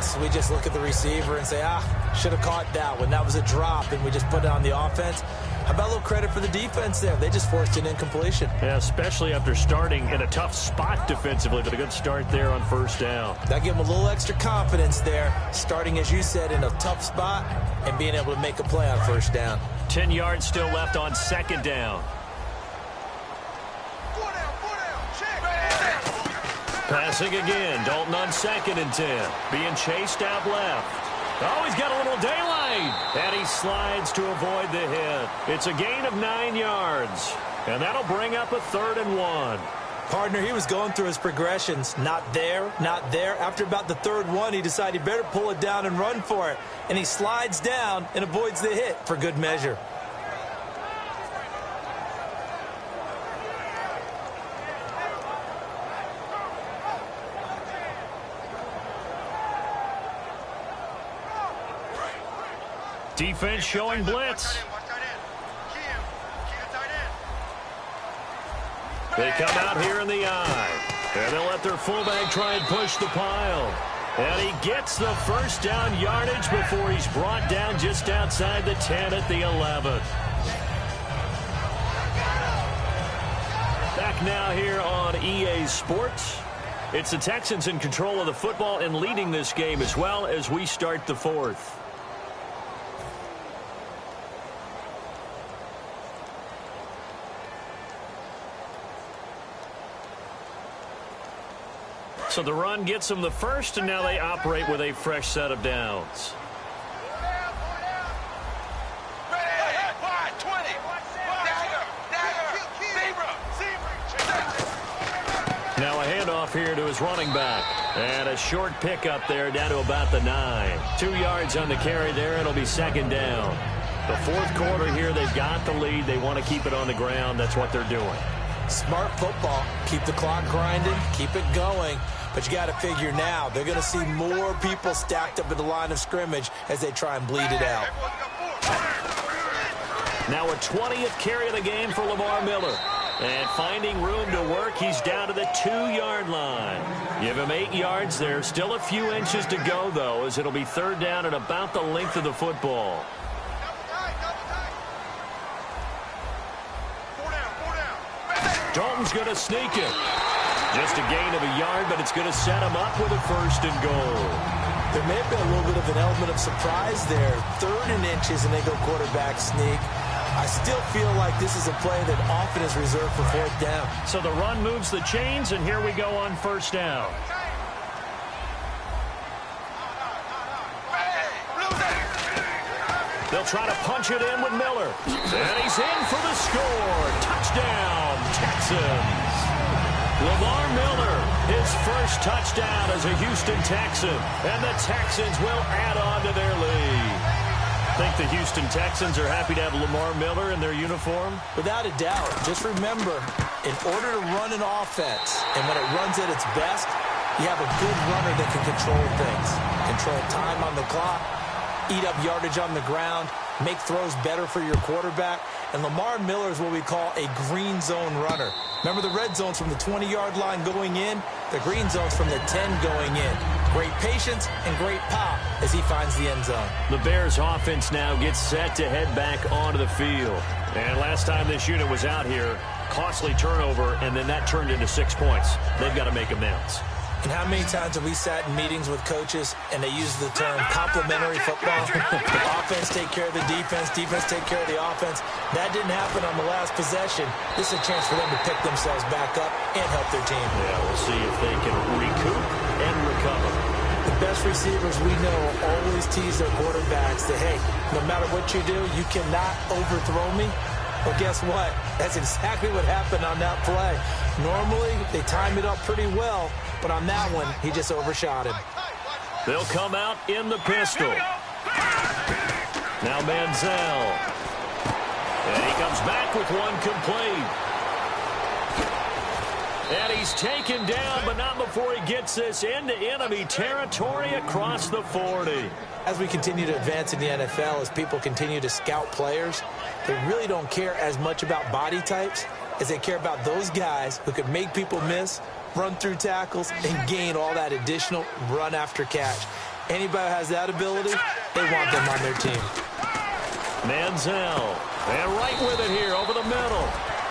us, we just look at the receiver and say, should have caught that one. That was a drop, and we just put it on the offense. How about a little credit for the defense there? They just forced an incompletion. Yeah, especially after starting in a tough spot defensively, but a good start there on first down. That gave them a little extra confidence there, starting, as you said, in a tough spot and being able to make a play on first down. 10 yards still left on second down. Passing again. Dalton on 2nd and 10. Being chased out left. Oh, he's got a little daylight. And he slides to avoid the hit. It's a gain of 9 yards. And that'll bring up a 3rd and 1. Partner, he was going through his progressions. Not there, not there. After about the 3rd one, he decided he better pull it down and run for it. And he slides down and avoids the hit for good measure. Defense showing blitz. They come out here in the eye. And they'll let their fullback try and push the pile. And he gets the first down yardage before he's brought down just outside the 10 at the 11. Back now here on EA Sports. It's the Texans in control of the football and leading this game as well as we start the 4th. So the run gets them the first, and now they operate with a fresh set of downs. Now a handoff here to his running back. And a short pickup there down to about the 9. 2 yards on the carry there. It'll be 2nd down. The 4th quarter here, they've got the lead. They want to keep it on the ground. That's what they're doing. Smart football. Keep the clock grinding. Keep it going. But you got to figure now, they're going to see more people stacked up at the line of scrimmage as they try and bleed it out. Now a 20th carry of the game for Lamar Miller. And finding room to work, he's down to the 2-yard line. Give him 8 yards there. Still a few inches to go, though, as it'll be 3rd down at about the length of the football. Dalton's going to sneak it. Just a gain of a yard, but it's going to set him up with a 1st and goal. There may have been a little bit of an element of surprise there. 3rd and inches, and they go quarterback sneak. I still feel like this is a play that often is reserved for 4th down. So the run moves the chains, and here we go on 1st down. They'll try to punch it in with Miller. And he's in for the score. Touchdown, Texans. Lamar Miller, his first touchdown as a Houston Texan. And the Texans will add on to their lead. Think the Houston Texans are happy to have Lamar Miller in their uniform? Without a doubt. Just remember, in order to run an offense, and when it runs at its best, you have a good runner that can control things. Control time on the clock, eat up yardage on the ground, make throws better for your quarterback. And Lamar Miller is what we call a green zone runner. Remember the red zone's from the 20-yard line going in, the green zone's from the 10 going in. Great patience and great pop as he finds the end zone. The Bears offense now gets set to head back onto the field. And last time this unit was out here, costly turnover, and then that turned into 6 points. They've got to make amends. And how many times have we sat in meetings with coaches and they use the term complementary football? The offense take care of the defense, defense take care of the offense. That didn't happen on the last possession. This is a chance for them to pick themselves back up and help their team. Yeah, we'll see if they can recoup and recover. The best receivers we know always tease their quarterbacks that, hey, no matter what you do, you cannot overthrow me. Well, guess what? That's exactly what happened on that play. Normally, they time it up pretty well, but on that one, he just overshot him. They'll come out in the pistol. Now Manziel. And he comes back with one complete. And he's taken down, but not before he gets this into enemy territory across the 40. As we continue to advance in the NFL, as people continue to scout players, they really don't care as much about body types as they care about those guys who can make people miss, run through tackles, and gain all that additional run after catch. Anybody who has that ability, they want them on their team. Manziel, and right with it here over the middle.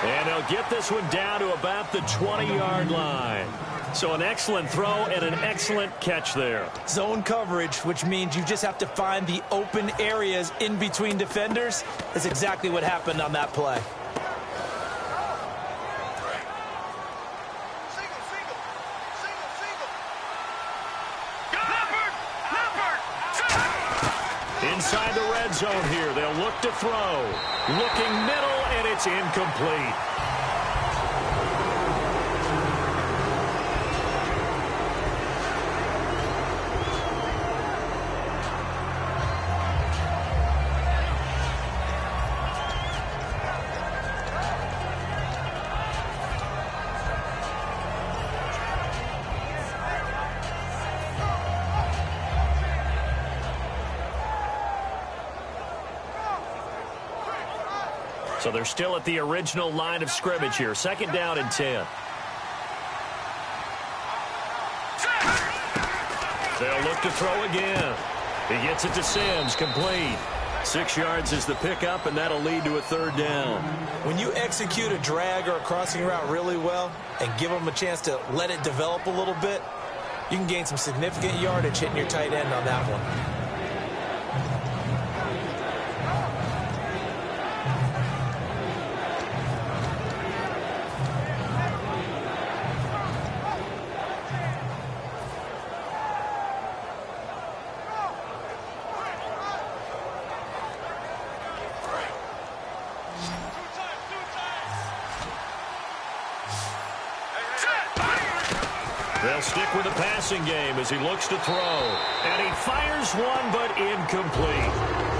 And they'll get this one down to about the 20-yard line. So an excellent throw and an excellent catch there. Zone coverage, which means you just have to find the open areas in between defenders. That's exactly what happened on that play. Inside the red zone here, they'll look to throw. Looking middle, and it's incomplete. So they're still at the original line of scrimmage here. 2nd down and 10. They'll look to throw again. He gets it to Sims, complete. 6 yards is the pickup, and that'll lead to a 3rd down. When you execute a drag or a crossing route really well and give them a chance to let it develop a little bit, you can gain some significant yardage hitting your tight end on that one. They'll stick with the passing game as he looks to throw. And he fires one, but incomplete.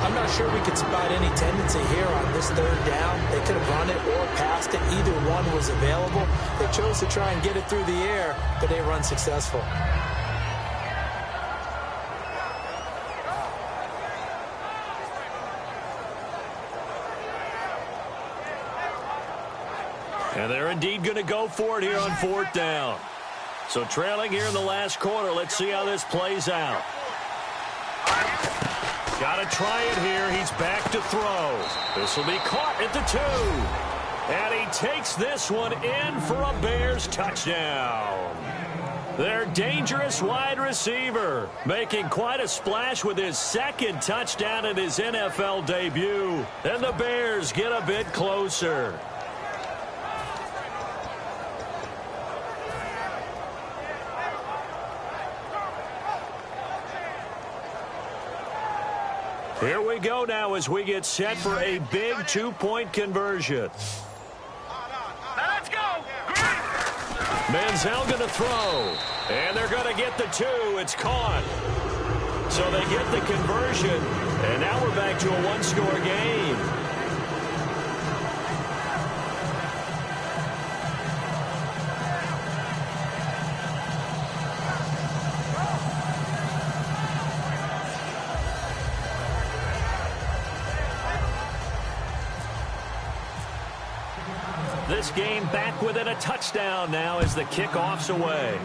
I'm not sure we could spot any tendency here on this 3rd down. They could have run it or passed it. Either one was available. They chose to try and get it through the air, but they run successful. And they're indeed going to go for it here on 4th down. So trailing here in the last quarter. Let's see how this plays out. Got to try it here. He's back to throw. This will be caught at the 2. And he takes this one in for a Bears touchdown. Their dangerous wide receiver making quite a splash with his 2nd touchdown in his NFL debut. And the Bears get a bit closer. Here we go now as we get set for a big 2-point conversion. Let's go! Manziel going to throw. And they're going to get the 2. It's caught. So they get the conversion. And now we're back to a 1-score game. This game back within a touchdown now as the kickoff's away.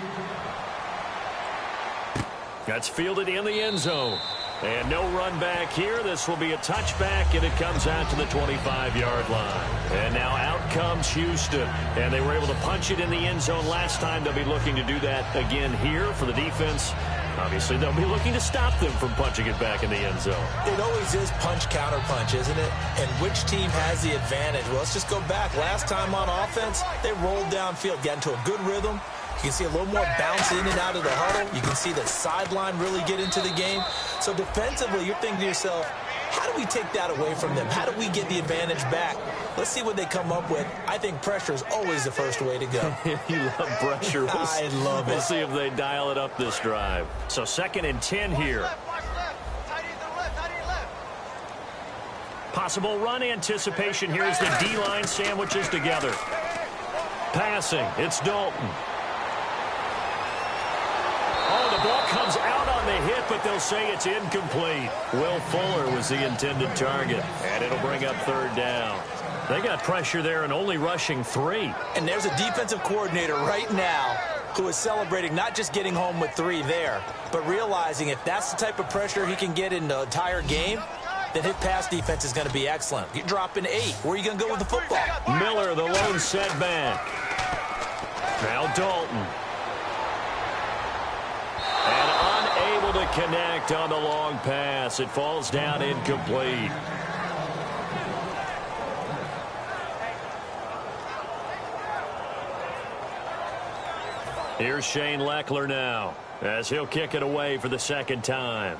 That's fielded in the end zone. And no run back here. This will be a touchback, and it comes out to the 25-yard line. And now out comes Houston. And they were able to punch it in the end zone last time. They'll be looking to do that again here for the defense. Obviously, they'll be looking to stop them from punching it back in the end zone. It always is punch-counter-punch, isn't it? And which team has the advantage? Well, let's just go back. Last time on offense, they rolled downfield, got into a good rhythm. You can see a little more bounce in and out of the huddle. You can see the sideline really get into the game. So defensively, you're thinking to yourself, how do we take that away from them? How do we get the advantage back? Let's see what they come up with. I think pressure is always the first way to go. You love pressure. I love it. We'll see if they dial it up this drive. So 2nd and 10 here. Possible run anticipation here as the D-line sandwiches together. Passing, it's Dalton. Oh, the ball comes out on the hit, but they'll say it's incomplete. Will Fuller was the intended target, and it'll bring up 3rd down. They got pressure there and only rushing 3. And there's a defensive coordinator right now who is celebrating not just getting home with 3 there, but realizing if that's the type of pressure he can get in the entire game, then his pass defense is going to be excellent. You're dropping 8. Where are you going to go with the football? Miller, the lone setback. Now Dalton. And unable to connect on the long pass. It falls down incomplete. Here's Shane Leckler now, as he'll kick it away for the second time.